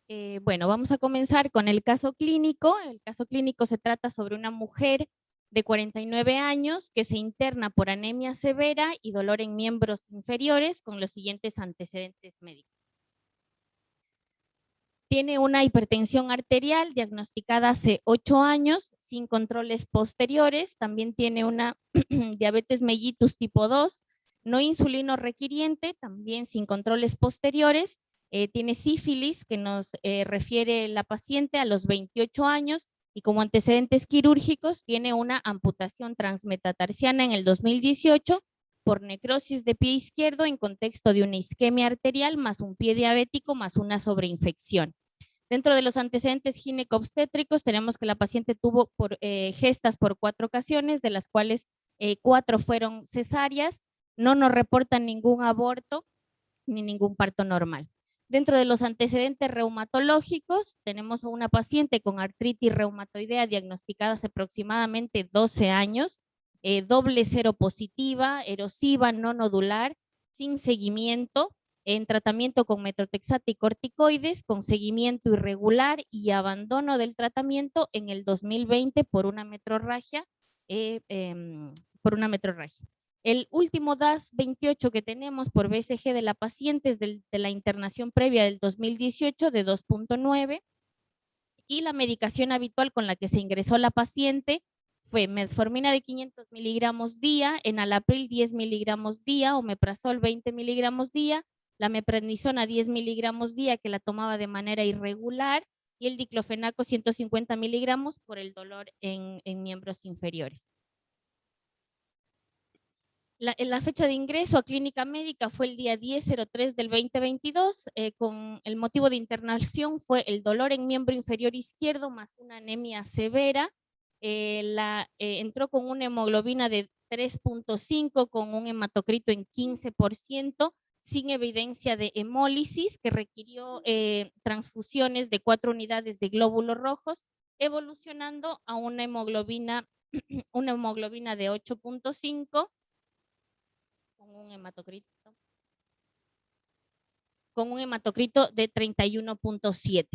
Bueno, vamos a comenzar con el caso clínico. El caso clínico se trata sobre una mujer de 49 años que se interna por anemia severa y dolor en miembros inferiores con los siguientes antecedentes médicos. Tiene una hipertensión arterial diagnosticada hace 8 años sin controles posteriores. También tiene una diabetes mellitus tipo 2, no insulino requiriente, también sin controles posteriores. Tiene sífilis, que nos refiere la paciente a los 28 años, y como antecedentes quirúrgicos tiene una amputación transmetatarsiana en el 2018 por necrosis de pie izquierdo en contexto de una isquemia arterial más un pie diabético más una sobreinfección. Dentro de los antecedentes gineco-obstétricos tenemos que la paciente tuvo gestas por 4 ocasiones, de las cuales 4 fueron cesáreas. No nos reportan ningún aborto ni ningún parto normal. Dentro de los antecedentes reumatológicos, tenemos a una paciente con artritis reumatoidea diagnosticada hace aproximadamente 12 años, doble seropositiva, erosiva, no nodular, sin seguimiento, en tratamiento con metotrexato y corticoides, con seguimiento irregular y abandono del tratamiento en el 2020 por una metrorragia. El último DAS 28 que tenemos por BCG de la paciente es de la internación previa del 2018 de 2.9, y la medicación habitual con la que se ingresó la paciente fue metformina de 500 miligramos día, enalapril 10 miligramos día, omeprazol 20 miligramos día, la meprednisona 10 miligramos día que la tomaba de manera irregular, y el diclofenaco 150 miligramos por el dolor en miembros inferiores. La fecha de ingreso a clínica médica fue el día 10/03 del 2022, con el motivo de internación fue el dolor en miembro inferior izquierdo más una anemia severa. Entró con una hemoglobina de 3.5 con un hematocrito en 15%, sin evidencia de hemólisis, que requirió transfusiones de 4 unidades de glóbulos rojos, evolucionando a una hemoglobina de 8.5 con un hematocrito de 31.7.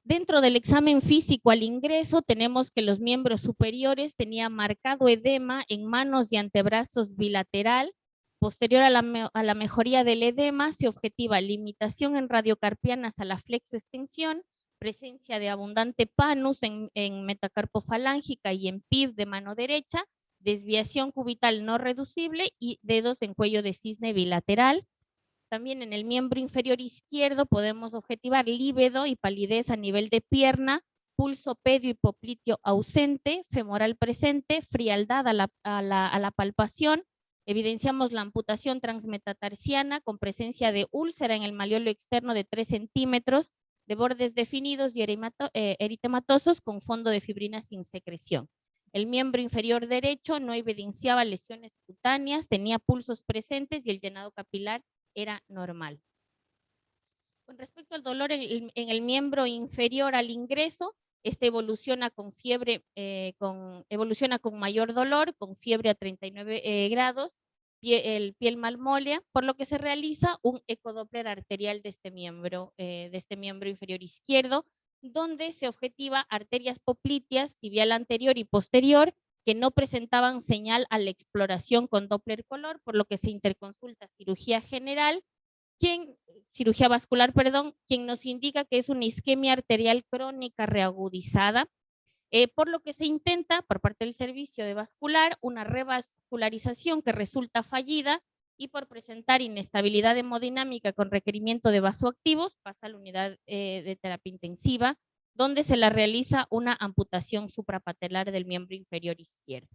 Dentro del examen físico al ingreso tenemos que los miembros superiores tenían marcado edema en manos y antebrazos bilateral. Posterior a la mejoría del edema se objetiva limitación en radiocarpianas a la flexoextensión, presencia de abundante panus en metacarpo falángica y en PIV de mano derecha, desviación cubital no reducible y dedos en cuello de cisne bilateral. También en el miembro inferior izquierdo podemos objetivar líbedo y palidez a nivel de pierna, pulso pedio y popliteo ausente, femoral presente, frialdad a la palpación. Evidenciamos la amputación transmetatarsiana con presencia de úlcera en el malleolo externo de 3 centímetros, de bordes definidos y eritematosos con fondo de fibrina sin secreción. El miembro inferior derecho no evidenciaba lesiones cutáneas, tenía pulsos presentes y el llenado capilar era normal. Con respecto al dolor en el miembro inferior al ingreso, este evoluciona con fiebre, evoluciona con mayor dolor, con fiebre a 39 grados, piel malmolea, por lo que se realiza un ecodoppler arterial de este miembro inferior izquierdo, donde se objetiva arterias popliteas, tibial anterior y posterior, que no presentaban señal a la exploración con Doppler color, por lo que se interconsulta cirugía general, cirugía vascular, quien nos indica que es una isquemia arterial crónica reagudizada, por lo que se intenta por parte del servicio de vascular una revascularización que resulta fallida, y por presentar inestabilidad hemodinámica con requerimiento de vasoactivos pasa a la unidad de terapia intensiva, donde se le realiza una amputación suprapatelar del miembro inferior izquierdo.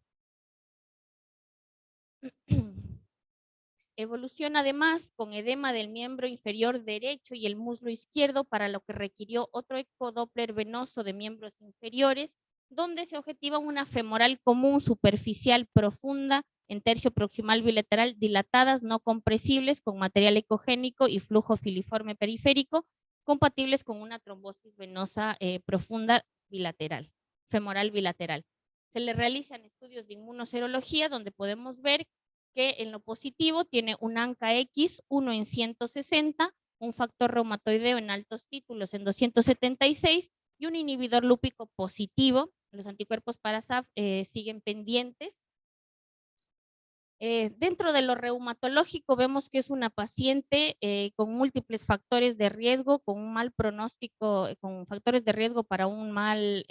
Evoluciona además con edema del miembro inferior derecho y el muslo izquierdo, para lo que requirió otro ecodoppler venoso de miembros inferiores, donde se objetiva una femoral común superficial profunda en tercio proximal bilateral, dilatadas, no compresibles, con material ecogénico y flujo filiforme periférico, compatibles con una trombosis venosa profunda bilateral, femoral bilateral. Se le realizan estudios de inmunoserología donde podemos ver que en lo positivo tiene un ANCA-X 1 en 160, un factor reumatoideo en altos títulos en 276 y un inhibidor lúpico positivo. Los anticuerpos para SAF siguen pendientes. Dentro de lo reumatológico vemos que es una paciente con múltiples factores de riesgo, con un mal pronóstico, con factores de riesgo para un mal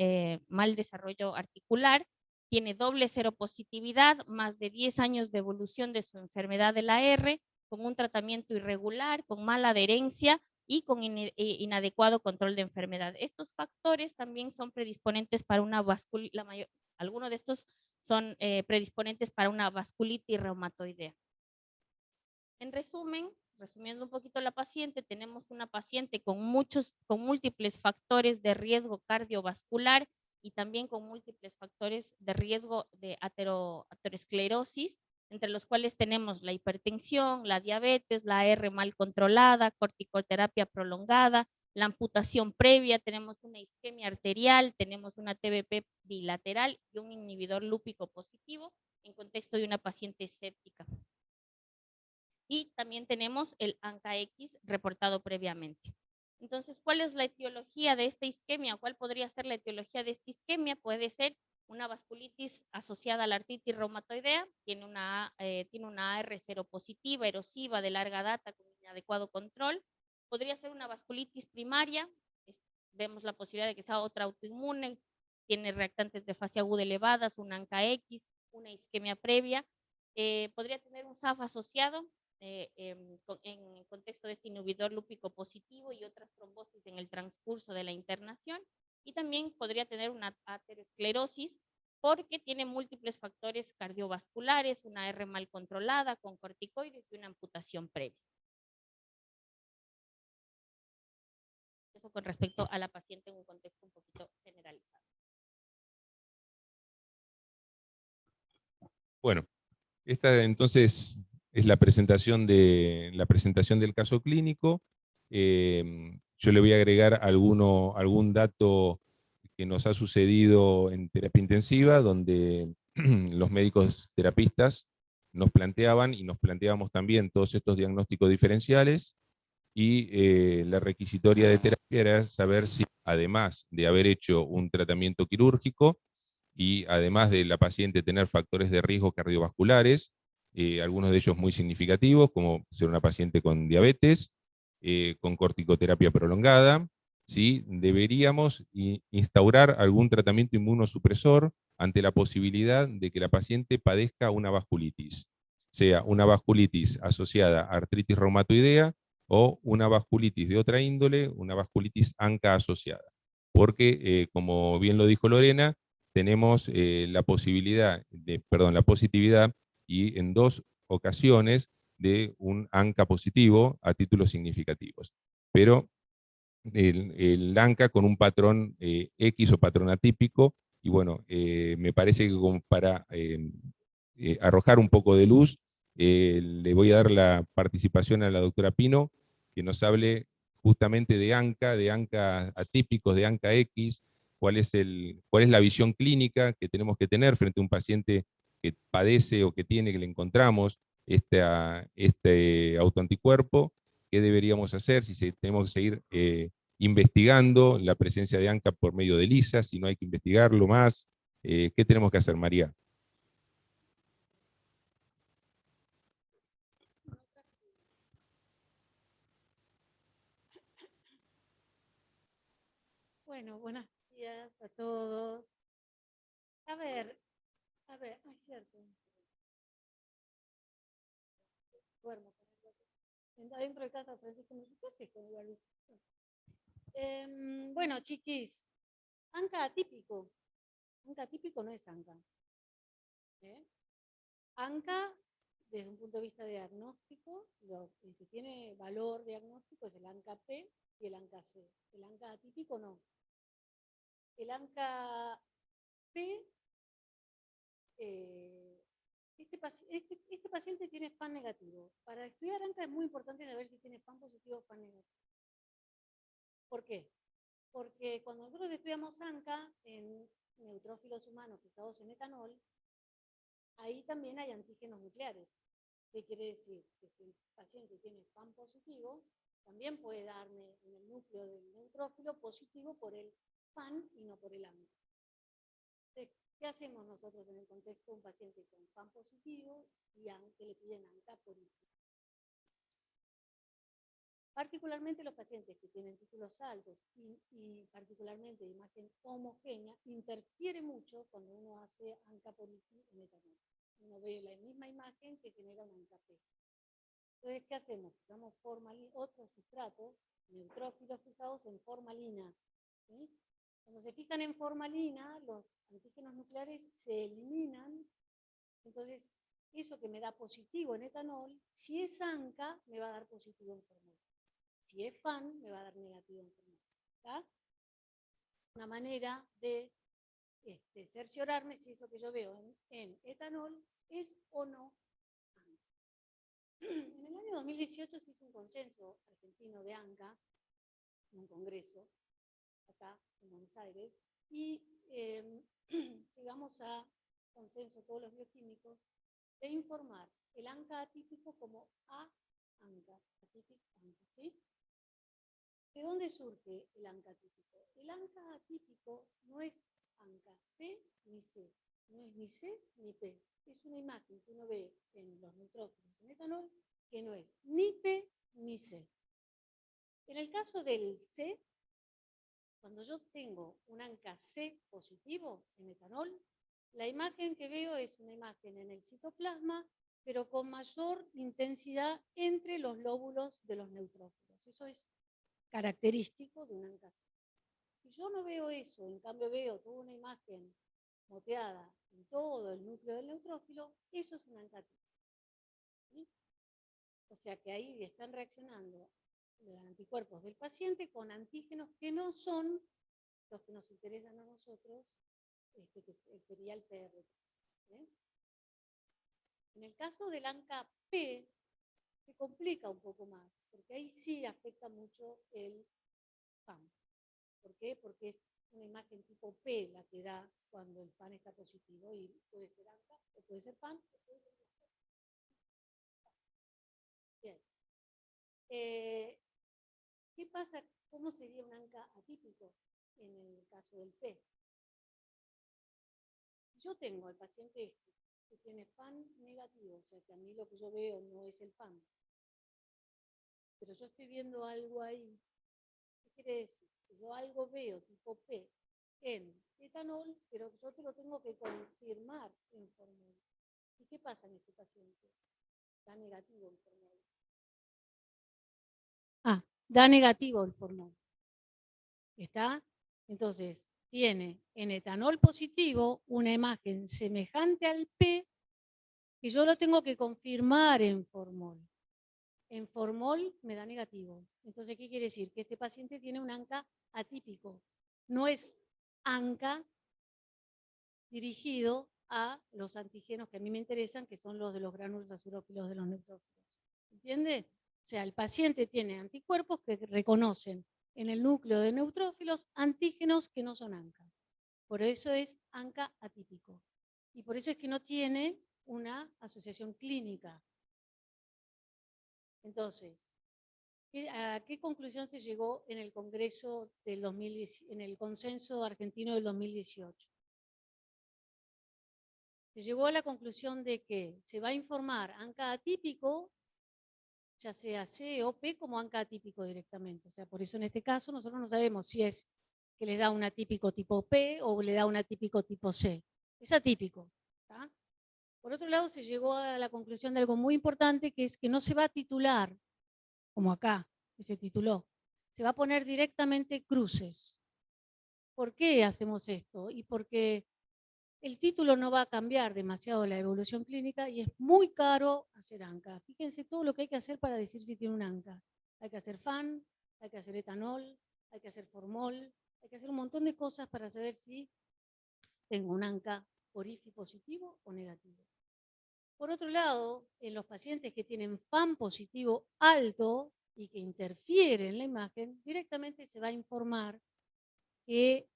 desarrollo articular. Tiene doble seropositividad, más de 10 años de evolución de su enfermedad de la R, con un tratamiento irregular, con mala adherencia y con inadecuado control de enfermedad. Estos factores también son predisponentes para una vasculitis, algunos de estos son predisponentes para una vasculitis reumatoidea. En resumen, resumiendo un poquito la paciente, tenemos una paciente con múltiples factores de riesgo cardiovascular y también con múltiples factores de riesgo de aterosclerosis, entre los cuales tenemos la hipertensión, la diabetes, la R mal controlada, corticoterapia prolongada, la amputación previa, tenemos una isquemia arterial, tenemos una TBP bilateral y un inhibidor lúpico positivo en contexto de una paciente séptica. Y también tenemos el ANCA-X reportado previamente. Entonces, ¿cuál es la etiología de esta isquemia? ¿Cuál podría ser la etiología de esta isquemia? Puede ser una vasculitis asociada a la artritis reumatoidea, tiene una AR seropositiva, erosiva, de larga data, con inadecuado control. Podría ser una vasculitis primaria, vemos la posibilidad de que sea otra autoinmune, tiene reactantes de fase aguda elevadas, un ANCA-X, una isquemia previa. Podría tener un SAF asociado, en contexto de este inhibidor lúpico positivo y otras trombosis en el transcurso de la internación, y también podría tener una aterosclerosis porque tiene múltiples factores cardiovasculares, una R mal controlada con corticoides y una amputación previa. Eso con respecto a la paciente en un contexto un poquito generalizado. Bueno, esta entonces es la presentación del caso clínico. Yo le voy a agregar algún dato que nos ha sucedido en terapia intensiva, donde los médicos terapistas nos planteaban y nos planteábamos también todos estos diagnósticos diferenciales, y la requisitoria de terapia era saber si, además de haber hecho un tratamiento quirúrgico, y además de la paciente tener factores de riesgo cardiovasculares, algunos de ellos muy significativos, como ser una paciente con diabetes, con corticoterapia prolongada, ¿sí? Deberíamos instaurar algún tratamiento inmunosupresor ante la posibilidad de que la paciente padezca una vasculitis, sea una vasculitis asociada a artritis reumatoidea o una vasculitis de otra índole, una vasculitis ANCA asociada. Porque, como bien lo dijo Lorena, tenemos la positividad y en 2 ocasiones de un ANCA positivo a títulos significativos. Pero el ANCA con un patrón X o patrón atípico, y bueno, me parece que como para arrojar un poco de luz, le voy a dar la participación a la doctora Pino, que nos hable justamente de ANCA atípicos, de ANCA X, cuál es la visión clínica que tenemos que tener frente a un paciente que padece o que le encontramos este autoanticuerpo, qué deberíamos hacer, si tenemos que seguir investigando la presencia de ANCA por medio de LISA, si no hay que investigarlo más, ¿qué tenemos que hacer, María? Bueno, buenos días a todos. A ver, ay, cierto. Duermo con el gato. Adentro de casa, Francisco me dice, ¿qué haces con el barbijo? Bueno, chiquis, ANCA atípico. ANCA atípico no es ANCA. ANCA, desde un punto de vista diagnóstico, lo que tiene valor diagnóstico es el ANCA-P y el ANCA-C. El ANCA atípico no. El ANCA-P, este paciente tiene FAN negativo. Para estudiar ANCA es muy importante saber si tiene FAN positivo o FAN negativo. ¿Por qué? Porque cuando nosotros estudiamos ANCA en neutrófilos humanos fijados en etanol, ahí también hay antígenos nucleares. ¿Qué quiere decir? Que si el paciente tiene FAN positivo, también puede darme en el núcleo del neutrófilo positivo por el FAN y no por el ANCA. Entonces, ¿qué hacemos nosotros en el contexto de un paciente con FAN positivo y que le piden ANCA porífico? Particularmente los pacientes que tienen títulos altos y particularmente de imagen homogénea, interfiere mucho cuando uno hace ANCA porífico en etanol. Uno ve la misma imagen que genera un ANCA-P. Entonces, ¿qué hacemos? Usamos otro sustrato, neutrófilos fijados en formalina. ¿Sí? Cuando se fijan en formalina, los antígenos nucleares se eliminan. Entonces, eso que me da positivo en etanol, si es ANCA, me va a dar positivo en formol. Si es FAN, me va a dar negativo en formol. ¿Está? Una manera de cerciorarme si eso que yo veo en etanol es o no ANCA. En el año 2018 se hizo un consenso argentino de ANCA, en un congreso, acá en Buenos Aires, y llegamos a consenso todos los bioquímicos de informar el ANCA atípico como A-ANCA, atípico ANCA, ¿sí? ¿De dónde surge el ANCA atípico? El ANCA atípico no es ANCA P ni C, no es ni C ni P. Es una imagen que uno ve en los neutrófilos en etanol que no es ni P ni C. En el caso del C, cuando yo tengo un ANCA C positivo en etanol, la imagen que veo es una imagen en el citoplasma, pero con mayor intensidad entre los lóbulos de los neutrófilos. Eso es característico de un ANCA C. Si yo no veo eso, en cambio veo toda una imagen moteada en todo el núcleo del neutrófilo, eso es un ANCA atípico. ¿Sí? O sea que ahí están reaccionando los anticuerpos del paciente con antígenos que no son los que nos interesan a nosotros, que sería el PR3. ¿Eh? En el caso del ANCA-P, se complica un poco más, porque ahí sí afecta mucho el FAN. ¿Por qué? Porque es una imagen tipo P la que da cuando el FAN está positivo, y puede ser ANCA, o puede ser FAN, o puede ser ANCA. Bien. ¿Qué pasa? ¿Cómo sería un ANCA atípico en el caso del P? Yo tengo al paciente que tiene FAN negativo, o sea que a mí lo que yo veo no es el FAN, pero yo estoy viendo algo ahí. ¿Qué quiere decir? Que yo algo veo tipo P en etanol, pero yo te lo tengo que confirmar en formol. ¿Y qué pasa en este paciente? Da negativo el formol. Da negativo el formol. ¿Está? Entonces, tiene en etanol positivo una imagen semejante al P que yo lo tengo que confirmar en formol. En formol me da negativo. Entonces, ¿qué quiere decir? Que este paciente tiene un ANCA atípico. No es ANCA dirigido a los antígenos que a mí me interesan, que son los de los gránulos azurófilos de los neutrófilos. ¿Entiende? O sea, el paciente tiene anticuerpos que reconocen en el núcleo de neutrófilos antígenos que no son ANCA. Por eso es ANCA atípico. Y por eso es que no tiene una asociación clínica. Entonces, ¿a qué conclusión se llegó en el Congreso del 2010, en el consenso argentino del 2018? Se llegó a la conclusión de que se va a informar ANCA atípico, ya sea C o P, como ANCA atípico directamente. O sea, por eso en este caso nosotros no sabemos si es que le da un atípico tipo P o le da un atípico tipo C. Es atípico. ¿Tá? Por otro lado, se llegó a la conclusión de algo muy importante, que es que no se va a titular, como acá, que se tituló. Se va a poner directamente cruces. ¿Por qué hacemos esto? Y porque el título no va a cambiar demasiado la evolución clínica y es muy caro hacer ANCA. Fíjense todo lo que hay que hacer para decir si tiene un ANCA. Hay que hacer FAN, hay que hacer etanol, hay que hacer formol, hay que hacer un montón de cosas para saber si tengo un ANCA porífico positivo o negativo. Por otro lado, en los pacientes que tienen FAN positivo alto y que interfiere en la imagen, directamente se va a informar que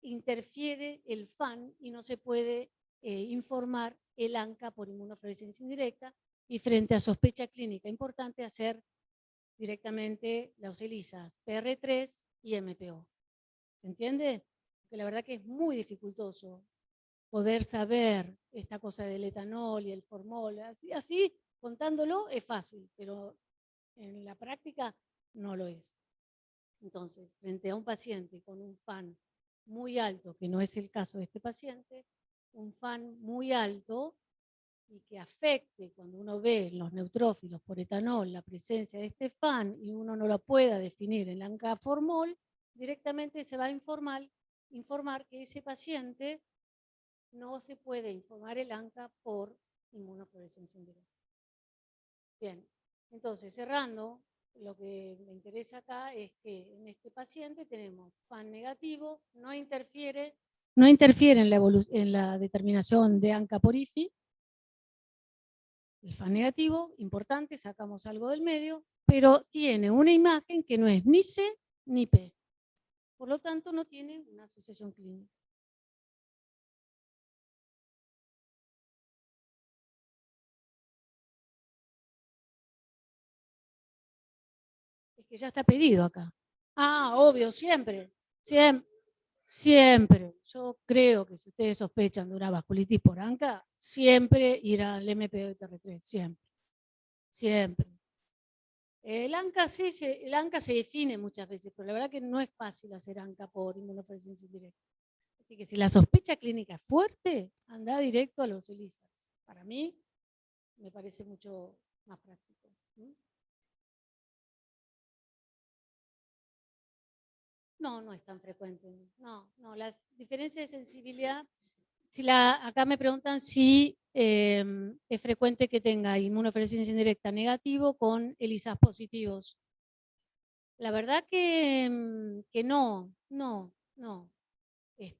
interfiere el FAN y no se puede informar el ANCA por inmunofluorescencia indirecta, y frente a sospecha clínica importante hacer directamente las ELISAs PR3 y MPO. ¿Se entiende? Porque la verdad que es muy dificultoso poder saber esta cosa del etanol y el formol. Así contándolo es fácil, pero en la práctica no lo es. Entonces, frente a un paciente con un FAN muy alto, que no es el caso de este paciente, un FAN muy alto y que afecte cuando uno ve en los neutrófilos por etanol la presencia de este FAN y uno no lo pueda definir en la ANCA-formol, directamente se va a informar que ese paciente no se puede informar el ANCA por inmunofluorescencia indirecta. Bien, entonces cerrando, lo que me interesa acá es que en este paciente tenemos FAN negativo, no interfiere en la determinación de ANCA por IFI. El FAN negativo, importante, sacamos algo del medio, pero tiene una imagen que no es ni C ni P. Por lo tanto, no tiene una asociación clínica. Es que ya está pedido acá. Ah, obvio, siempre. Siempre. Yo creo que si ustedes sospechan de una vasculitis por ANCA, siempre irá al MPO de TR3, siempre. Siempre. El ANCA se define muchas veces, pero la verdad que no es fácil hacer ANCA por inmunofluorescencia indirecta. Así que si la sospecha clínica es fuerte, anda directo a los ELISAs. Para mí, me parece mucho más práctico. No, no es tan frecuente. No, las diferencias de sensibilidad, acá me preguntan si es frecuente que tenga inmunofluorescencia indirecta negativo con ELISAs positivos. La verdad que no. En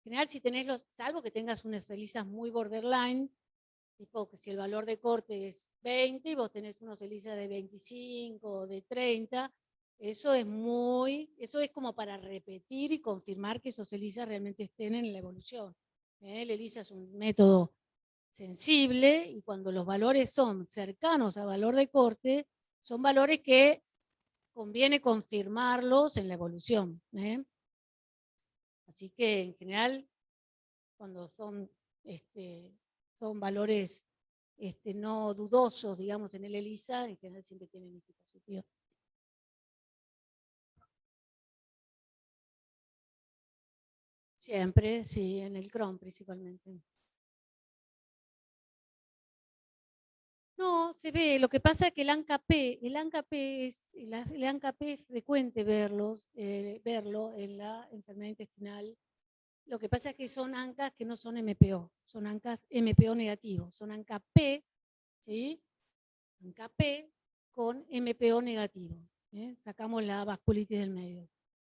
general, si tenés salvo que tengas unas ELISAs muy borderline, tipo que si el valor de corte es 20 y vos tenés unos ELISAs de 25 o de 30, eso es como para repetir y confirmar que esos ELISAs realmente estén en la evolución. El ELISA es un método sensible y cuando los valores son cercanos a valor de corte, son valores que conviene confirmarlos en la evolución. Así que en general, cuando son valores no dudosos, digamos, en el ELISA, en general siempre tienen IFI positivo. Siempre, sí, en el Crohn principalmente. No, se ve. Lo que pasa es que el ANCA-P es frecuente verlo en la enfermedad intestinal. Lo que pasa es que son ANCAs que no son MPO, son ANCAs MPO negativos, son ANCA-P, ¿sí? ANCA-P con MPO negativo. Sacamos la vasculitis del medio.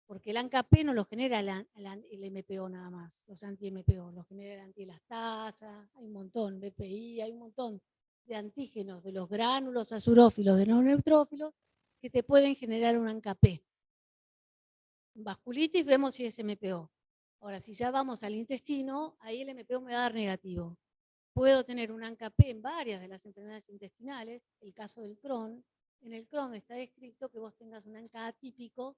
Porque el ANCA-P no lo genera el MPO nada más, los anti-MPO, lo genera el antielastasa, hay un montón, BPI, hay un montón de antígenos de los gránulos azurófilos, de los neutrófilos, que te pueden generar un ANCA-P. En vasculitis vemos si es MPO. Ahora, si ya vamos al intestino, ahí el MPO me va a dar negativo. Puedo tener un ANCA-P en varias de las enfermedades intestinales, el caso del Crohn. En el Crohn está descrito que vos tengas un ANCA atípico,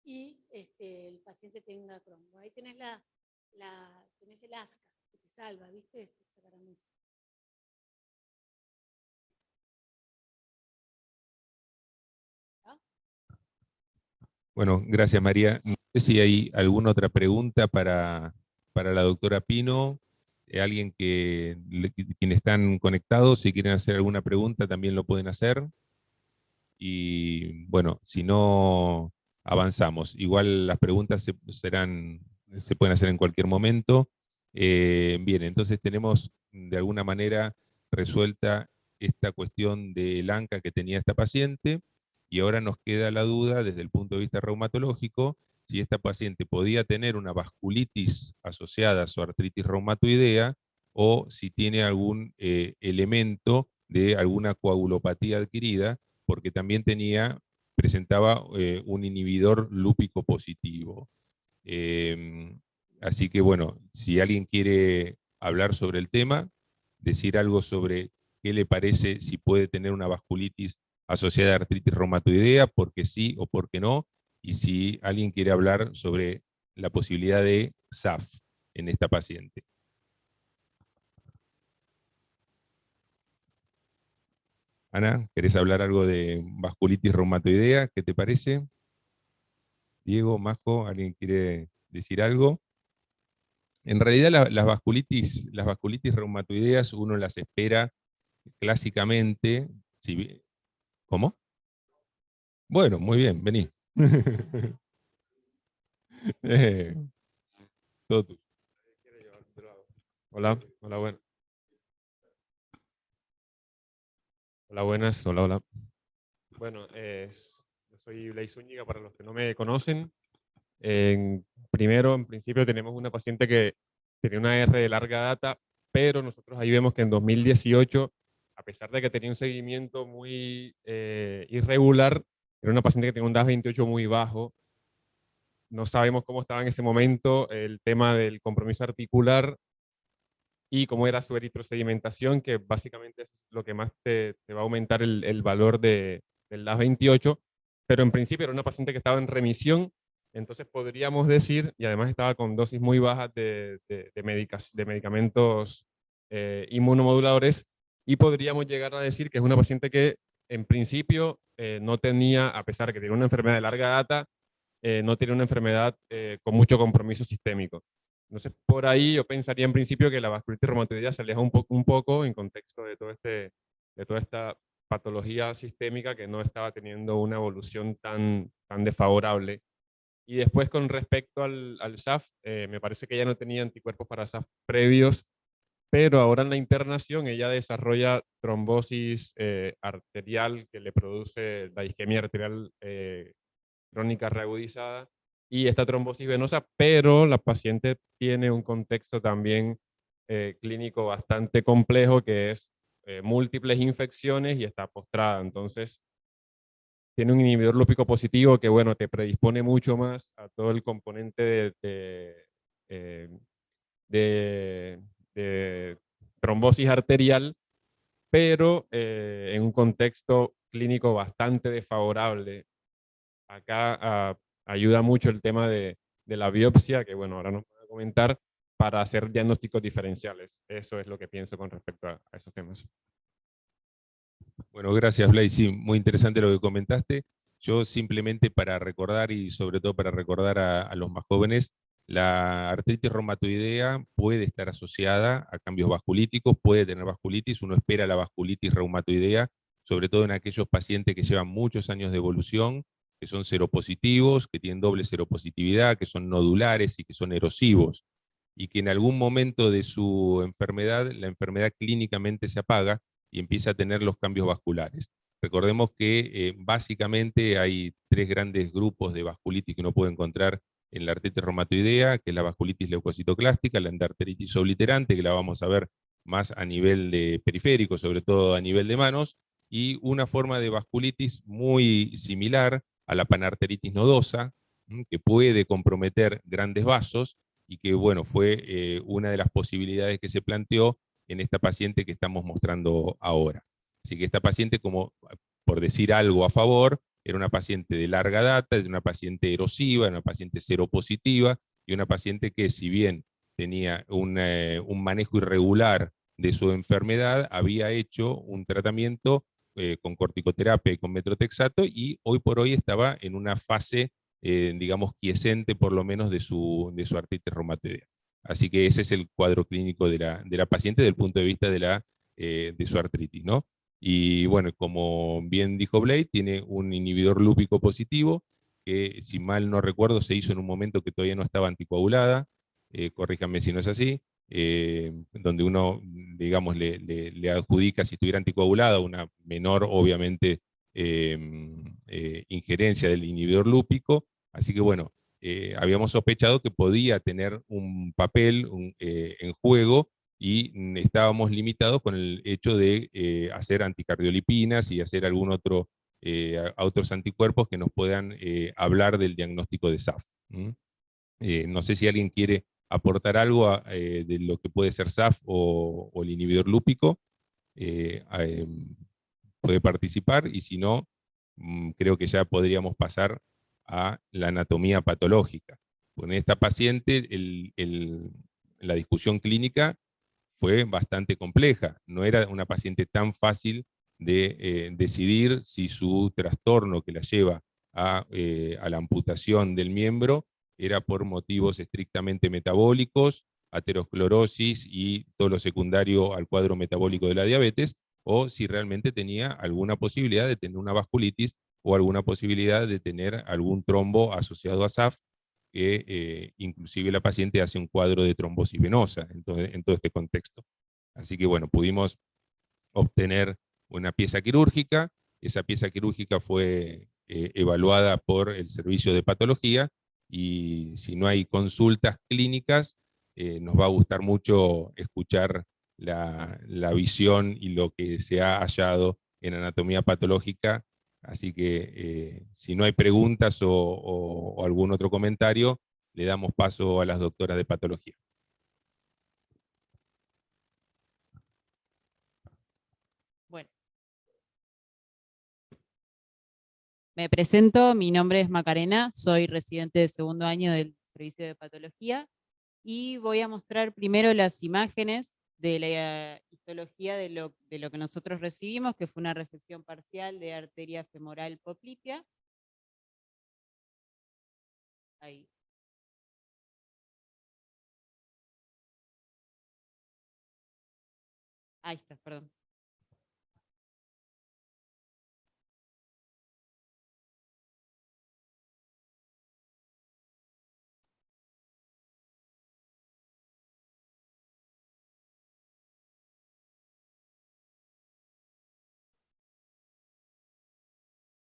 y el paciente tenga Crohn. Ahí tenés tenés el ASCA, que te salva, ¿viste? Bueno, gracias María. No sé si hay alguna otra pregunta para la doctora Pino. Alguien quienes están conectados, si quieren hacer alguna pregunta, también lo pueden hacer. Y bueno, si no, avanzamos. Igual las preguntas se pueden hacer en cualquier momento. Bien, entonces tenemos de alguna manera resuelta esta cuestión del ANCA que tenía esta paciente. Y ahora nos queda la duda desde el punto de vista reumatológico, si esta paciente podía tener una vasculitis asociada a su artritis reumatoidea o si tiene algún elemento de alguna coagulopatía adquirida, porque también presentaba un inhibidor lúpico positivo. Así que bueno, si alguien quiere hablar sobre el tema, decir algo sobre qué le parece, si puede tener una vasculitis asociada a artritis reumatoidea, porque sí o porque no, y si alguien quiere hablar sobre la posibilidad de SAF en esta paciente. Ana, ¿querés hablar algo de vasculitis reumatoidea? ¿Qué te parece? Diego, Majo, ¿alguien quiere decir algo? En realidad las vasculitis reumatoideas uno las espera clásicamente. ¿Cómo? Bueno, muy bien, vení. Eh, todo tuyo. Hola, hola, hola, buenas, hola, hola. Bueno, yo soy Blay Zúñiga, para los que no me conocen. En principio tenemos una paciente que tenía una R de larga data, pero nosotros ahí vemos que en 2018, a pesar de que tenía un seguimiento muy irregular, era una paciente que tenía un DAS28 muy bajo. No sabemos cómo estaba en ese momento el tema del compromiso articular y cómo era su eritrosedimentación, que básicamente es lo que más te va a aumentar el valor del DAS28, pero en principio era una paciente que estaba en remisión, entonces podríamos decir, y además estaba con dosis muy bajas de medicamentos inmunomoduladores, y podríamos llegar a decir que es una paciente que en principio no tenía, a pesar de que tiene una enfermedad de larga data, no tiene una enfermedad con mucho compromiso sistémico. Entonces, por ahí yo pensaría en principio que la vasculitis reumatoidea se aleja un poco en contexto de toda esta patología sistémica que no estaba teniendo una evolución tan desfavorable. Y después, con respecto al SAF, me parece que ella no tenía anticuerpos para SAF previos, pero ahora en la internación ella desarrolla trombosis arterial que le produce la isquemia arterial crónica reagudizada y esta trombosis venosa, pero la paciente tiene un contexto también clínico bastante complejo, que es múltiples infecciones y está postrada. Entonces, tiene un inhibidor lúpico positivo que, bueno, te predispone mucho más a todo el componente de trombosis arterial, pero en un contexto clínico bastante desfavorable. Acá ayuda mucho el tema de la biopsia, que bueno, ahora nos van a comentar, para hacer diagnósticos diferenciales. Eso es lo que pienso con respecto a esos temas. Bueno, gracias, Blay. Sí, muy interesante lo que comentaste. Yo simplemente para recordar, y sobre todo para recordar a los más jóvenes, la artritis reumatoidea puede estar asociada a cambios vasculíticos, puede tener vasculitis. Uno espera la vasculitis reumatoidea, sobre todo en aquellos pacientes que llevan muchos años de evolución, que son seropositivos, que tienen doble seropositividad, que son nodulares y que son erosivos, y que en algún momento de su enfermedad, la enfermedad clínicamente se apaga y empieza a tener los cambios vasculares. Recordemos que básicamente hay tres grandes grupos de vasculitis que uno puede encontrar en la artritis reumatoidea, que es la vasculitis leucocitoclástica, la endarteritis obliterante, que la vamos a ver más a nivel de periférico, sobre todo a nivel de manos, y una forma de vasculitis muy similar a la panarteritis nodosa, que puede comprometer grandes vasos, y que bueno, fue una de las posibilidades que se planteó en esta paciente que estamos mostrando ahora. Así que esta paciente, como por decir algo a favor, era una paciente de larga data, era una paciente erosiva, una paciente seropositiva, y una paciente que, si bien tenía un manejo irregular de su enfermedad, había hecho un tratamiento con corticoterapia y con metrotexato, y hoy por hoy estaba en una fase, digamos, quiescente por lo menos de su artritis reumatoidea. Así que ese es el cuadro clínico de la paciente desde el punto de vista de su artritis, ¿no? Y bueno, como bien dijo Blade, tiene un inhibidor lúpico positivo, que si mal no recuerdo se hizo en un momento que todavía no estaba anticoagulada, corríjanme si no es así, donde uno, digamos, le adjudica, si estuviera anticoagulada, una menor, obviamente, injerencia del inhibidor lúpico. Así que bueno, habíamos sospechado que podía tener un papel en juego, y estábamos limitados con el hecho de hacer anticardiolipinas y hacer algún otro, otros anticuerpos que nos puedan hablar del diagnóstico de SAF. No sé si alguien quiere aportar algo de lo que puede ser SAF o el inhibidor lúpico, puede participar, y si no, creo que ya podríamos pasar a la anatomía patológica. Con esta paciente, la discusión clínica fue bastante compleja. No era una paciente tan fácil de decidir si su trastorno que la lleva a la amputación del miembro era por motivos estrictamente metabólicos, aterosclerosis y todo lo secundario al cuadro metabólico de la diabetes, o si realmente tenía alguna posibilidad de tener una vasculitis o alguna posibilidad de tener algún trombo asociado a SAF, que inclusive la paciente hace un cuadro de trombosis venosa en todo este contexto. Así que bueno, pudimos obtener una pieza quirúrgica. Esa pieza quirúrgica fue evaluada por el servicio de patología, y si no hay consultas clínicas, nos va a gustar mucho escuchar la visión y lo que se ha hallado en anatomía patológica. Así que si no hay preguntas o algún otro comentario, le damos paso a las doctoras de patología. Bueno, me presento, mi nombre es Macarena, soy residente de segundo año del servicio de patología y voy a mostrar primero las imágenes de la histología de lo que nosotros recibimos, que fue una resección parcial de arteria femoral poplitea. Ahí. Ahí está, perdón.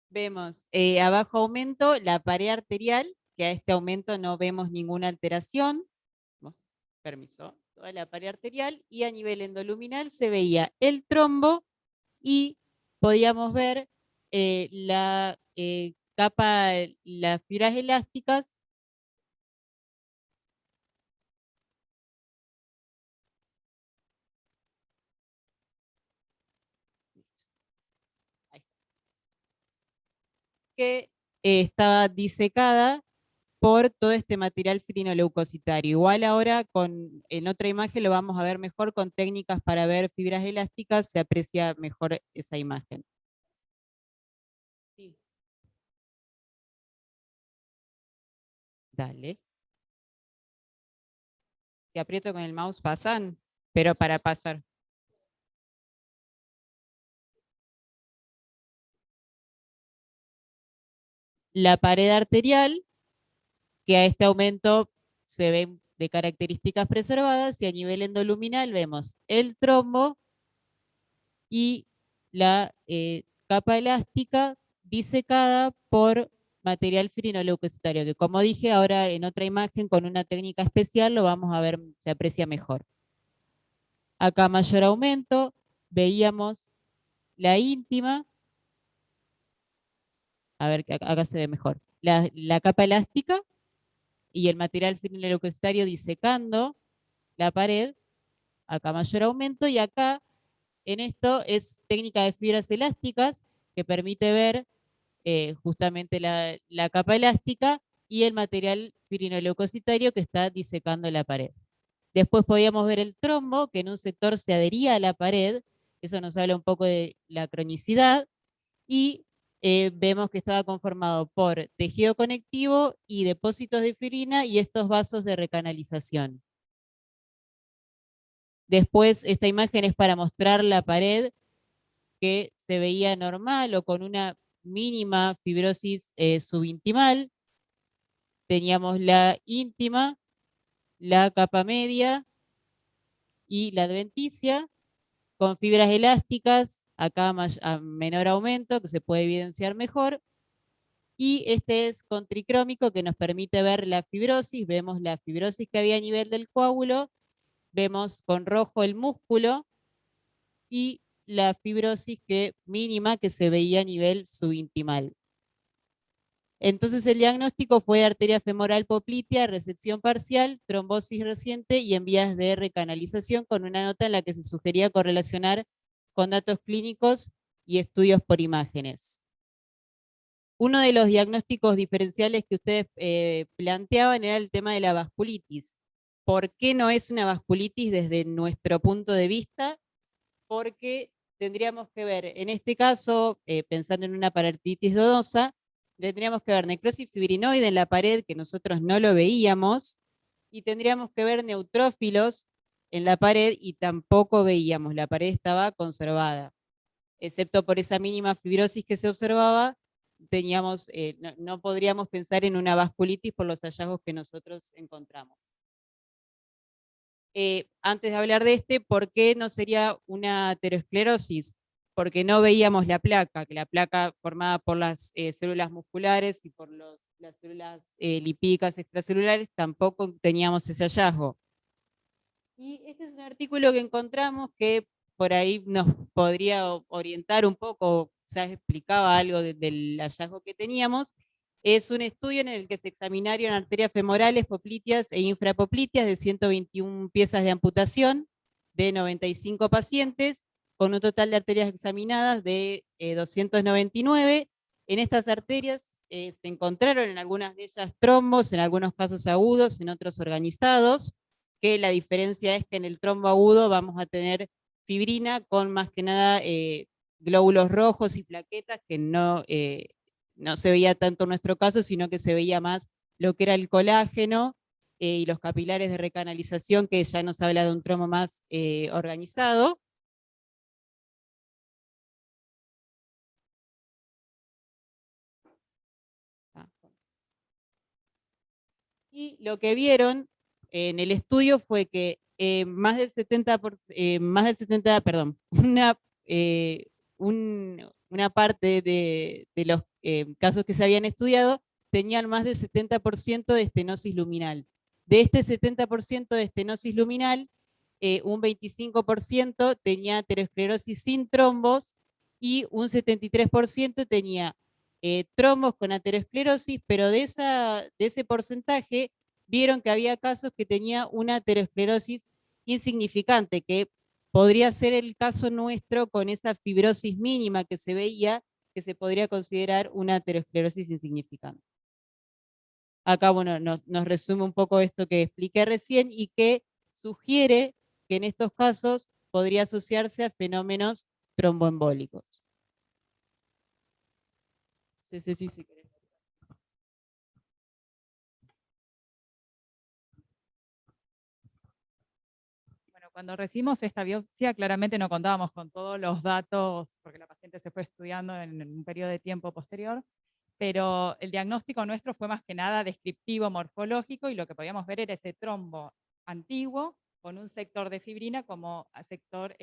Vemos a bajo aumento la pared arterial, que a este aumento no vemos ninguna alteración. Permiso, toda la pared arterial, y a nivel endoluminal se veía el trombo y podíamos ver la capa, las fibras elásticas. Ahí está. Que estaba disecada por todo este material fibrinoleucocitario. Igual ahora en otra imagen lo vamos a ver mejor con técnicas para ver fibras elásticas, se aprecia mejor esa imagen. Sí. Dale. Si aprieto con el mouse pasan, pero para pasar. La pared arterial, que a este aumento se ven de características preservadas, y a nivel endoluminal vemos el trombo y la capa elástica disecada por material fibrinoleucocitario, que como dije ahora en otra imagen con una técnica especial lo vamos a ver, se aprecia mejor. Acá mayor aumento, veíamos la íntima, a ver, acá se ve mejor, la capa elástica y el material fibrinoleucocitario disecando la pared, acá mayor aumento, y acá en esto es técnica de fibras elásticas que permite ver justamente la capa elástica y el material fibrinoleucocitario que está disecando la pared. Después podíamos ver el trombo, que en un sector se adhería a la pared, eso nos habla un poco de la cronicidad, y vemos que estaba conformado por tejido conectivo y depósitos de fibrina y estos vasos de recanalización. Después esta imagen es para mostrar la pared que se veía normal o con una mínima fibrosis subintimal. Teníamos la íntima, la capa media y la adventicia, con fibras elásticas, acá a menor aumento, que se puede evidenciar mejor. Y este es con tricrómico, que nos permite ver la fibrosis. Vemos la fibrosis que había a nivel del coágulo, vemos con rojo el músculo y la fibrosis mínima que se veía a nivel subintimal. Entonces el diagnóstico fue arteria femoral poplitea, resección parcial, trombosis reciente y en vías de recanalización, con una nota en la que se sugería correlacionar con datos clínicos y estudios por imágenes. Uno de los diagnósticos diferenciales que ustedes planteaban era el tema de la vasculitis. ¿Por qué no es una vasculitis desde nuestro punto de vista? Porque tendríamos que ver, en este caso, pensando en una parálisis nodosa, tendríamos que ver necrosis fibrinoide en la pared, que nosotros no lo veíamos, y tendríamos que ver neutrófilos en la pared, y tampoco veíamos, la pared estaba conservada. Excepto por esa mínima fibrosis que se observaba, teníamos, no podríamos pensar en una vasculitis por los hallazgos que nosotros encontramos. Antes de hablar de ¿por qué no sería una aterosclerosis? Porque no veíamos la placa, que la placa formada por las células musculares y por las células lipídicas extracelulares, tampoco teníamos ese hallazgo. Y este es un artículo que encontramos que por ahí nos podría orientar un poco, ya explicaba algo del hallazgo que teníamos. Es un estudio en el que se examinaron arterias femorales, popliteas e infrapopliteas de 121 piezas de amputación de 95 pacientes, con un total de arterias examinadas de 299. En estas arterias se encontraron en algunas de ellas trombos, en algunos casos agudos, en otros organizados, que la diferencia es que en el trombo agudo vamos a tener fibrina con más que nada glóbulos rojos y plaquetas, que no se veía tanto en nuestro caso, sino que se veía más lo que era el colágeno y los capilares de recanalización, que ya nos habla de un trombo más organizado. Y lo que vieron en el estudio fue que más del 70%, perdón, una parte de los casos que se habían estudiado tenían más del 70% de estenosis luminal. De este 70% de estenosis luminal, un 25% tenía aterosclerosis sin trombos y un 73% tenía trombos con aterosclerosis, pero de ese porcentaje vieron que había casos que tenía una aterosclerosis insignificante, que podría ser el caso nuestro con esa fibrosis mínima que se veía, que se podría considerar una aterosclerosis insignificante. Acá, bueno, nos resume un poco esto que expliqué recién y que sugiere que en estos casos podría asociarse a fenómenos tromboembólicos. Sí, querés. Bueno, cuando recibimos esta biopsia, claramente no contábamos con todos los datos, porque la paciente se fue estudiando en un periodo de tiempo posterior, pero el diagnóstico nuestro fue más que nada descriptivo, morfológico, y lo que podíamos ver era ese trombo antiguo con un sector de fibrina como sector,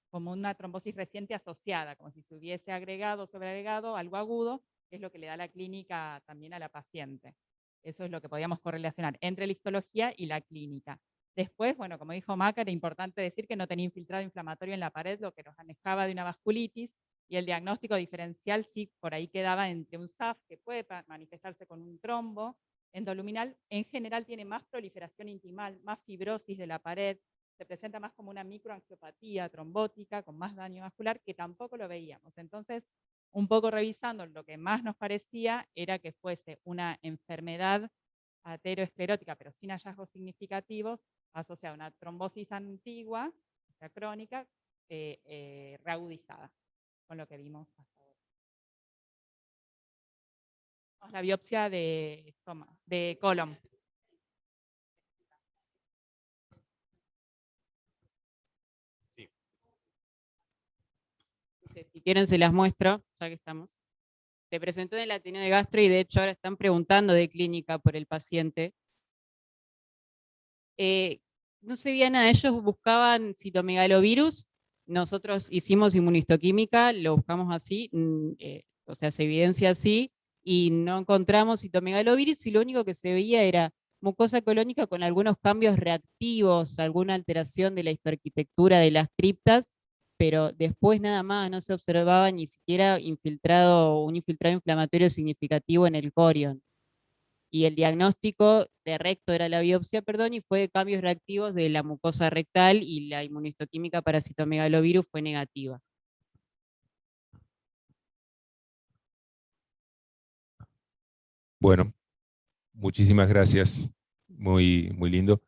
como una trombosis reciente asociada, como si se hubiese agregado, sobreagregado algo agudo, que es lo que le da la clínica también a la paciente. Eso es lo que podíamos correlacionar entre la histología y la clínica. Después, bueno, como dijo Maca, era importante decir que no tenía infiltrado inflamatorio en la pared, lo que nos alejaba de una vasculitis, y el diagnóstico diferencial sí por ahí quedaba entre un SAF, que puede manifestarse con un trombo endoluminal. En general tiene más proliferación intimal, más fibrosis de la pared, se presenta más como una microangiopatía trombótica con más daño vascular, que tampoco lo veíamos. Entonces, un poco revisando, lo que más nos parecía era que fuese una enfermedad ateroesclerótica, pero sin hallazgos significativos, asociada a una trombosis antigua, o sea, crónica, reagudizada, con lo que vimos hasta ahora. La biopsia de colon. Sí. Si quieren se las muestro, ya que estamos. Se presentó en el Ateneo de Gastro y de hecho ahora están preguntando de clínica por el paciente. No se veía nada, ellos buscaban citomegalovirus, nosotros hicimos inmunistoquímica, lo buscamos así, o sea, se evidencia así, y no encontramos citomegalovirus, y lo único que se veía era mucosa colónica con algunos cambios reactivos, alguna alteración de la histoarquitectura de las criptas, pero después nada más no se observaba ni siquiera un infiltrado inflamatorio significativo en el corion. Y el diagnóstico de recto era la biopsia, perdón, y fue de cambios reactivos de la mucosa rectal y la inmunistoquímica para citomegalovirus fue negativa. Bueno, muchísimas gracias. Muy, muy lindo.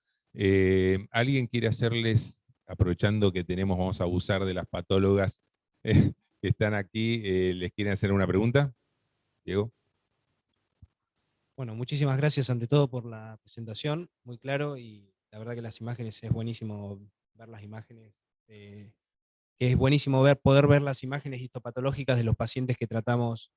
¿Alguien quiere hacerles, aprovechando que vamos a abusar de las patólogas que están aquí, les quieren hacer una pregunta? Diego. Bueno, muchísimas gracias ante todo por la presentación, muy claro, y la verdad que las imágenes, es buenísimo ver las imágenes, es buenísimo poder ver las imágenes histopatológicas de los pacientes que tratamos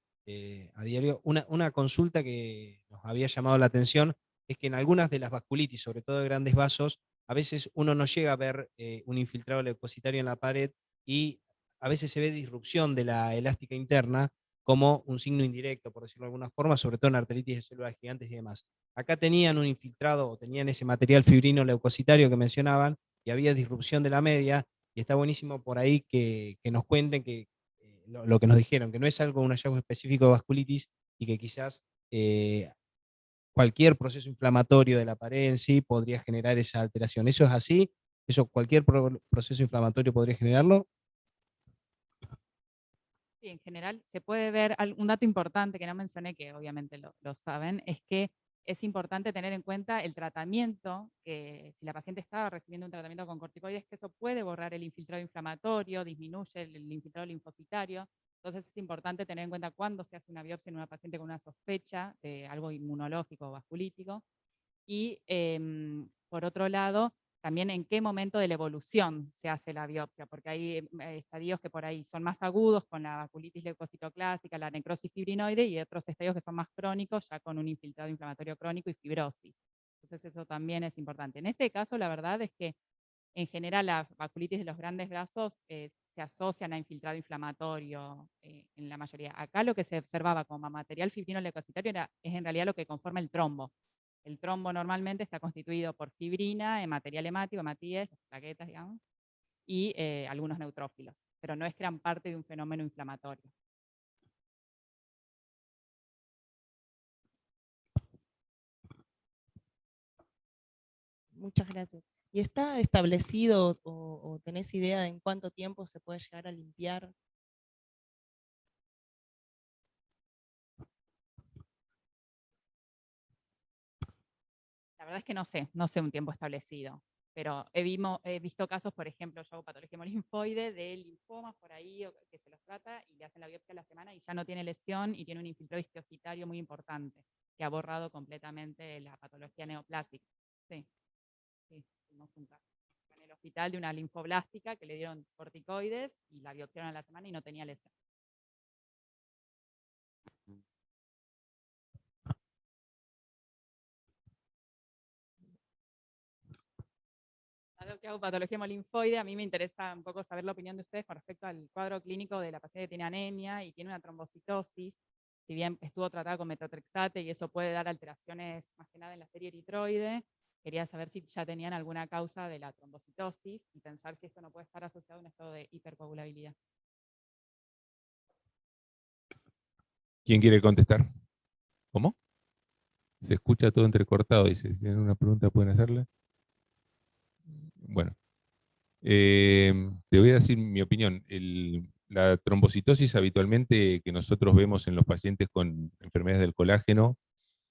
a diario. Una consulta que nos había llamado la atención es que en algunas de las vasculitis, sobre todo de grandes vasos, a veces uno no llega a ver un infiltrado leucocitario en la pared y a veces se ve disrupción de la elástica interna como un signo indirecto, por decirlo de alguna forma, sobre todo en arteritis de células gigantes y demás. Acá tenían un infiltrado o tenían ese material fibrino leucocitario que mencionaban y había disrupción de la media, y está buenísimo por ahí que nos cuenten que lo que nos dijeron, que no es un hallazgo específico de vasculitis y que quizás cualquier proceso inflamatorio de la pared en sí podría generar esa alteración. ¿Eso es así? ¿Eso cualquier proceso inflamatorio podría generarlo? Sí, en general se puede ver, un dato importante que no mencioné, que obviamente lo saben, es que es importante tener en cuenta el tratamiento, que si la paciente estaba recibiendo un tratamiento con corticoides, que eso puede borrar el infiltrado inflamatorio, disminuye el infiltrado linfocitario. Entonces es importante tener en cuenta cuándo se hace una biopsia en una paciente con una sospecha de algo inmunológico o vasculítico. Y por otro lado, también en qué momento de la evolución se hace la biopsia, porque hay estadios que por ahí son más agudos con la vasculitis leucocitoclásica, la necrosis fibrinoide, y otros estadios que son más crónicos, ya con un infiltrado inflamatorio crónico y fibrosis. Entonces eso también es importante. En este caso, la verdad es que en general las vasculitis de los grandes vasos se asocian a infiltrado inflamatorio en la mayoría. Acá lo que se observaba como material fibrino leucocitario es en realidad lo que conforma el trombo. El trombo normalmente está constituido por fibrina, material hemático, hematíes, las plaquetas, digamos, y algunos neutrófilos, pero no es gran parte de un fenómeno inflamatorio. Muchas gracias. ¿Y está establecido o tenés idea de en cuánto tiempo se puede llegar a limpiar? La verdad es que no sé un tiempo establecido, pero he visto casos, por ejemplo, yo hago patología hemolinfoide de linfomas por ahí que se los trata y le hacen la biopsia a la semana y ya no tiene lesión y tiene un infiltrado histiocytario muy importante que ha borrado completamente la patología neoplásica. Sí, sí, tuvimos un caso en el hospital de una linfoblástica que le dieron corticoides y la biopsiaron a la semana y no tenía lesión. Dado que hago patología hemolinfoide, a mí me interesa un poco saber la opinión de ustedes con respecto al cuadro clínico de la paciente que tiene anemia y tiene una trombocitosis. Si bien estuvo tratada con metotrexate y eso puede dar alteraciones más que nada en la serie eritroide, quería saber si ya tenían alguna causa de la trombocitosis y pensar si esto no puede estar asociado a un estado de hipercoagulabilidad. ¿Quién quiere contestar? ¿Cómo? Se escucha todo entrecortado, dice. Si tienen una pregunta pueden hacerla. Bueno, te voy a decir mi opinión. La trombocitosis habitualmente que nosotros vemos en los pacientes con enfermedades del colágeno,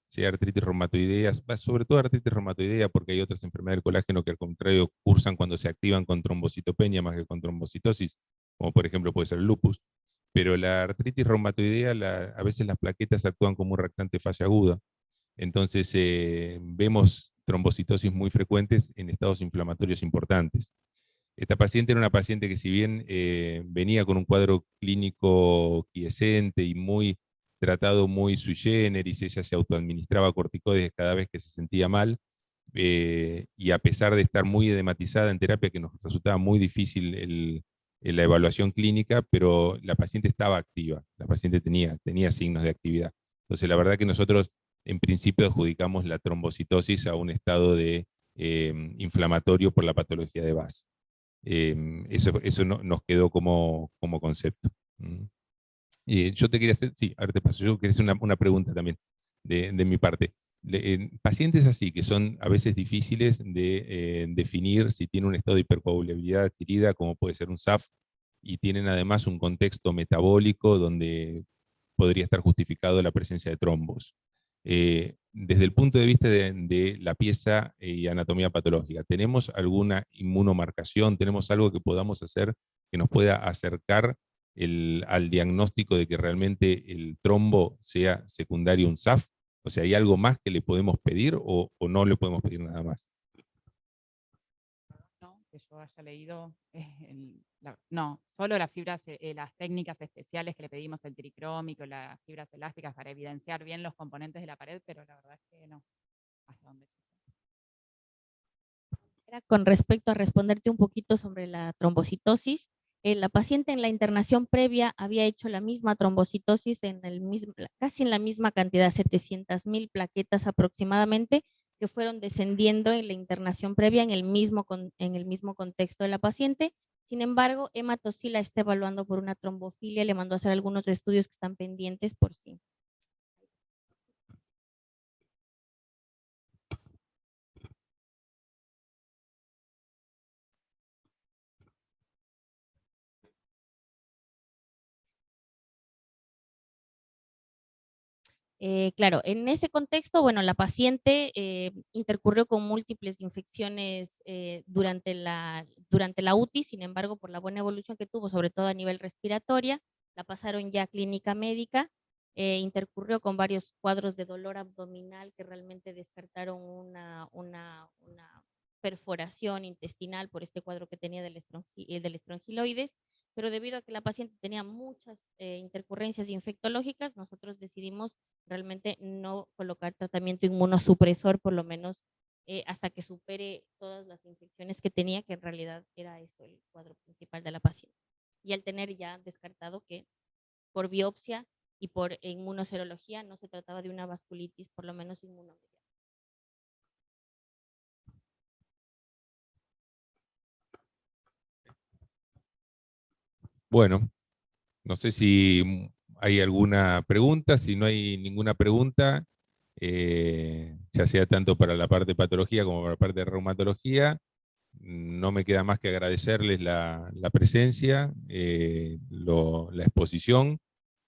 sea artritis reumatoidea, sobre todo artritis reumatoidea, porque hay otras enfermedades del colágeno que al contrario cursan cuando se activan con trombocitopenia más que con trombocitosis, como por ejemplo puede ser el lupus. Pero la artritis reumatoidea, a veces las plaquetas actúan como un reactante fase aguda. Entonces vemos trombocitosis muy frecuentes en estados inflamatorios importantes. Esta paciente era una paciente que si bien venía con un cuadro clínico quiescente y muy tratado muy sui generis, ella se autoadministraba corticoides cada vez que se sentía mal, y a pesar de estar muy edematizada en terapia, que nos resultaba muy difícil la evaluación clínica, pero la paciente estaba activa, la paciente tenía signos de actividad. Entonces la verdad que nosotros en principio adjudicamos la trombocitosis a un estado de inflamatorio por la patología de base. Eso nos quedó como concepto. Yo te quería hacer, sí, ahora te paso, yo quería hacer una pregunta también de mi parte. Pacientes así, que son a veces difíciles de definir si tienen un estado de hipercoagulabilidad adquirida, como puede ser un SAF, y tienen además un contexto metabólico donde podría estar justificado la presencia de trombos. Desde el punto de vista de la pieza y anatomía patológica, ¿tenemos alguna inmunomarcación? ¿Tenemos algo que podamos hacer que nos pueda acercar al diagnóstico de que realmente el trombo sea secundario a un SAF? O sea, ¿hay algo más que le podemos pedir o no le podemos pedir nada más? No, que yo haya leído, no, solo las fibras, las técnicas especiales que le pedimos, el tricrómico, las fibras elásticas para evidenciar bien los componentes de la pared, pero la verdad es que no, hasta donde yo sé. Era con respecto a responderte un poquito sobre la trombocitosis. La paciente en la internación previa había hecho la misma trombocitosis casi en la misma cantidad, 700,000 plaquetas aproximadamente, que fueron descendiendo en la internación previa en el mismo contexto de la paciente. Sin embargo, Emma Tosí la está evaluando por una trombofilia, le mandó a hacer algunos estudios que están pendientes por sí. Claro, en ese contexto, bueno, la paciente intercurrió con múltiples infecciones durante la UTI, sin embargo, por la buena evolución que tuvo, sobre todo a nivel respiratoria, la pasaron ya a clínica médica, intercurrió con varios cuadros de dolor abdominal que realmente descartaron una perforación intestinal por este cuadro que tenía del estrongiloides, pero debido a que la paciente tenía muchas intercurrencias infectológicas, nosotros decidimos realmente no colocar tratamiento inmunosupresor, por lo menos hasta que supere todas las infecciones que tenía, que en realidad era eso el cuadro principal de la paciente. Y al tener ya descartado que por biopsia y por inmunoserología no se trataba de una vasculitis, por lo menos inmunomediada. Bueno, no sé si hay alguna pregunta. Si no hay ninguna pregunta, ya sea tanto para la parte de patología como para la parte de reumatología, no me queda más que agradecerles la presencia, la exposición,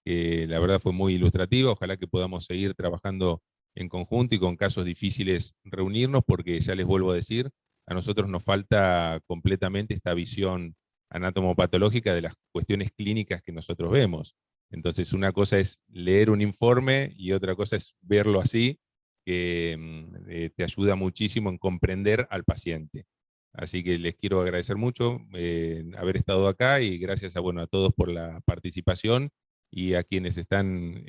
que la verdad fue muy ilustrativa. Ojalá que podamos seguir trabajando en conjunto y con casos difíciles reunirnos, porque ya les vuelvo a decir, a nosotros nos falta completamente esta visión anatomopatológica de las cuestiones clínicas que nosotros vemos. Entonces, una cosa es leer un informe y otra cosa es verlo así, que te ayuda muchísimo en comprender al paciente. Así que les quiero agradecer mucho haber estado acá, y gracias a todos por la participación, y a quienes están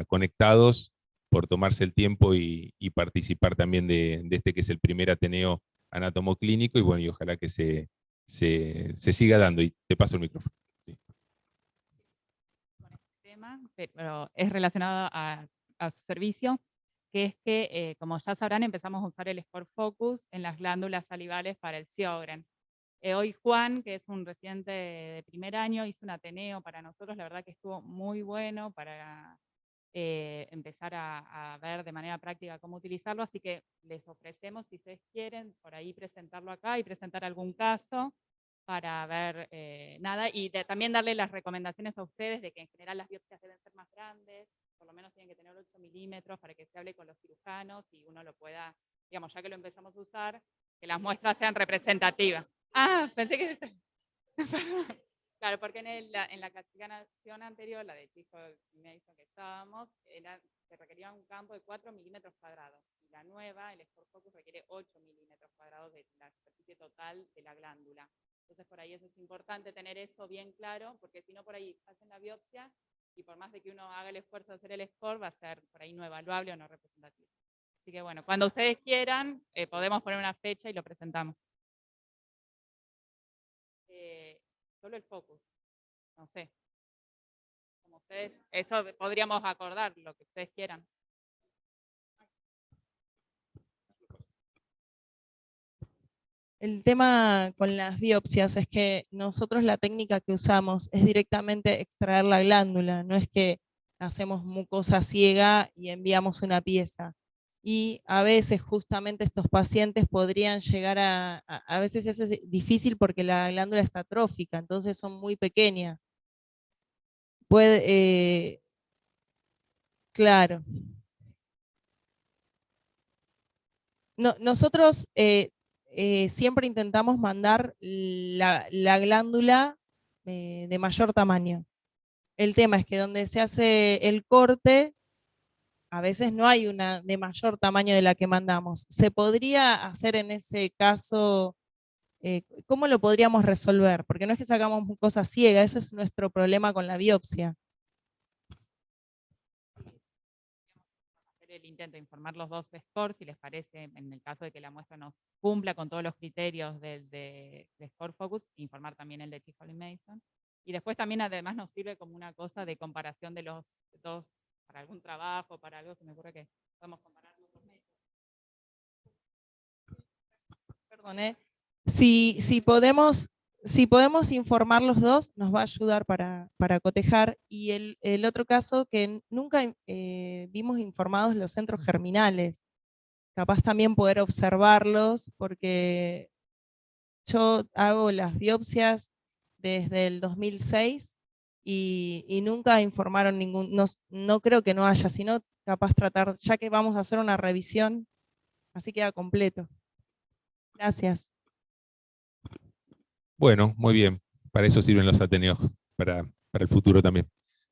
conectados por tomarse el tiempo y participar también de este que es el primer Ateneo Anatomoclínico, y bueno, y ojalá que se siga dando. Y te paso el micrófono. Sí. Con este tema, pero es relacionado a su servicio, que es que, como ya sabrán, empezamos a usar el Sport Focus en las glándulas salivales para el Sjögren. Hoy Juan, que es un residente de primer año, hizo un Ateneo para nosotros, la verdad que estuvo muy bueno para empezar a ver de manera práctica cómo utilizarlo, así que les ofrecemos, si ustedes quieren, por ahí presentarlo acá y presentar algún caso para ver nada, y también darle las recomendaciones a ustedes de que en general las biopsias deben ser más grandes, por lo menos tienen que tener 8 milímetros para que se hable con los cirujanos y uno lo pueda, digamos, ya que lo empezamos a usar, que las muestras sean representativas. Ah, pensé que... Claro, porque en la clasificación anterior, la de Chico Mason que estábamos, se requería un campo de 4 milímetros cuadrados. Y la nueva, el Sport Focus, requiere 8 milímetros cuadrados de la superficie total de la glándula. Entonces, por ahí eso es importante tener eso bien claro, porque si no, por ahí hacen la biopsia y por más de que uno haga el esfuerzo de hacer el score, va a ser por ahí no evaluable o no representativo. Así que bueno, cuando ustedes quieran, podemos poner una fecha y lo presentamos. Solo el focus, no sé. Como ustedes, eso podríamos acordar, lo que ustedes quieran. El tema con las biopsias es que nosotros la técnica que usamos es directamente extraer la glándula, no es que hacemos mucosa ciega y enviamos una pieza. Y a veces justamente estos pacientes podrían llegar a veces es difícil porque la glándula está atrófica, entonces son muy pequeñas. Claro. Nosotros siempre intentamos mandar la glándula de mayor tamaño. El tema es que donde se hace el corte, a veces no hay una de mayor tamaño de la que mandamos. ¿Se podría hacer en ese caso, cómo lo podríamos resolver? Porque no es que sacamos mucosa ciega, ese es nuestro problema con la biopsia. Hacer el intento de informar los dos scores, si les parece, en el caso de que la muestra nos cumpla con todos los criterios de Score Focus, informar también el de Chick-Holland Mason. Y después también además nos sirve como una cosa de comparación de los dos, para algún trabajo, para algo, se me ocurre que podemos comparar los dos métodos. Perdón, si podemos informar los dos, nos va a ayudar para cotejar. Y el otro caso que nunca vimos informados los centros germinales. Capaz también poder observarlos, porque yo hago las biopsias desde el 2006 y nunca informaron no creo que no haya, sino capaz tratar, ya que vamos a hacer una revisión, así queda completo. Gracias. Bueno, muy bien. Para eso sirven los Ateneos, para el futuro también.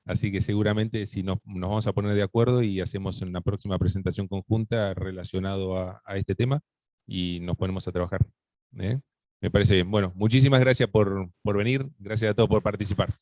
Así que seguramente si nos vamos a poner de acuerdo y hacemos una próxima presentación conjunta relacionado a este tema y nos ponemos a trabajar. Me parece bien. Bueno, muchísimas gracias por venir. Gracias a todos por participar.